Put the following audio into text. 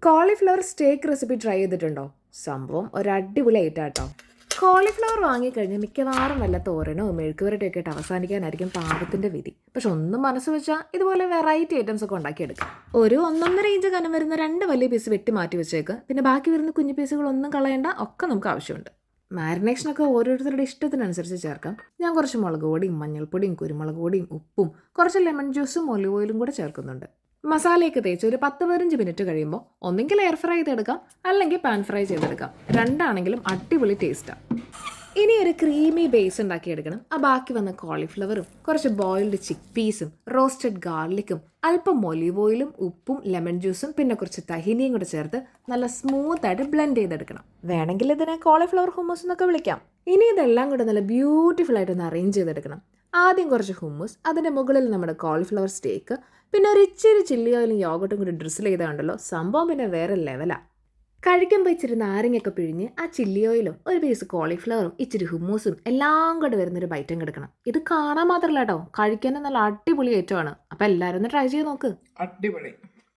Cauliflower സ്റ്റേക്ക് recipe try ചെയ്തിട്ടുണ്ടോ? സംഭവം ഒരു അടിപൊളി ഐറ്റാട്ടോ. കോളിഫ്ലവർ വാങ്ങിക്കഴിഞ്ഞാൽ മിക്കവാറും വല്ല തോരനോ മെഴുക്കുവരട്ടിയൊക്കെ ആയിട്ട് അവസാനിക്കാനായിരിക്കും പാപത്തിന്റെ വിധി. പക്ഷെ ഒന്നും മനസ്സ് വെച്ചാൽ ഇതുപോലെ വെറൈറ്റി ഐറ്റംസ് ഒക്കെ ഉണ്ടാക്കിയെടുക്കാം. ഒരു 1.5 ഇഞ്ച് കനം വരുന്ന 2 വലിയ പീസ് വെട്ടി മാറ്റി വെച്ചേക്ക്. പിന്നെ ബാക്കി വരുന്ന കുഞ്ഞു പീസുകൾ ഒന്നും കളയേണ്ട, ഒക്കെ നമുക്ക് ആവശ്യമുണ്ട്. മാരിനേഷനൊക്കെ ഓരോരുത്തരുടെ ഇഷ്ടത്തിനനുസരിച്ച് ചേർക്കാം. ഞാൻ കുറച്ച് മുളക് പൊടിയും മഞ്ഞൾപ്പൊടിയും കുരുമുളക് പൊടിയും ഉപ്പും കുറച്ച് ലെമൺ ജ്യൂസും ഒലിവ് ഓയിലും കൂടെ ചേർക്കുന്നുണ്ട്. മസാലയൊക്കെ തേച്ച് ഒരു 10-15 മിനിറ്റ് കഴിയുമ്പോൾ ഒന്നെങ്കിൽ എയർ ഫ്രൈ ചെയ്തെടുക്കാം, അല്ലെങ്കിൽ പാൻ ഫ്രൈ ചെയ്തെടുക്കാം. രണ്ടാണെങ്കിലും അടിപൊളി ടേസ്റ്റാണ്. ഇനി ഒരു ക്രീമി ബേസ് ഉണ്ടാക്കിയെടുക്കണം. ആ ബാക്കി വന്ന കോളിഫ്ലവറും കുറച്ച് ബോയിൽഡ് ചിക്ക് പീസും റോസ്റ്റഡ് ഗാർലിക്കും അല്പം ഒലിവ് ഓയിലും ഉപ്പും ലെമൺ ജ്യൂസും പിന്നെ കുറച്ച് തഹിനിയും കൂടെ ചേർത്ത് നല്ല സ്മൂത്തായിട്ട് ബ്ലെൻഡ് ചെയ്തെടുക്കണം. വേണമെങ്കിൽ ഇതിനെ കോളിഫ്ലവർ ഹുമ്മസ് എന്നൊക്കെ വിളിക്കാം. ഇനി ഇതെല്ലാം കൂടെ നല്ല ബ്യൂട്ടിഫുൾ ആയിട്ടൊന്ന് അറേഞ്ച് ചെയ്തെടുക്കണം. ആദ്യം കുറച്ച് ഹുമ്മസ്, അതിൻ്റെ മുകളിൽ നമ്മുടെ കോളിഫ്ലവർ സ്റ്റേക്ക്, പിന്നെ ഒരു ഇച്ചിരി ചില്ലി ഓയിലും യോഗട്ടും കൂടി ഡ്രിസിൽ ചെയ്താണ്ടല്ലോ, സംഭവം പിന്നെ വേറെ ലെവലാണ്. കഴിക്കുമ്പോൾ ഇച്ചിരി നാരങ്ങയൊക്കെ പിഴിഞ്ഞ് ആ ചില്ലി ഓയിലും ഒരു പീസ് കോളിഫ്ലവറും ഇച്ചിരി ഹുമ്മൂസും എല്ലാം കൂടെ വരുന്നൊരു ബൈറ്റം കിടക്കണം. ഇത് കാണാൻ മാത്രമല്ല കേട്ടോ, കഴിക്കാനും നല്ല അടിപൊളി ഐറ്റമാണ്. അപ്പം എല്ലാവരും ഒന്ന് ട്രൈ ചെയ്ത് നോക്ക്. അടിപൊളി.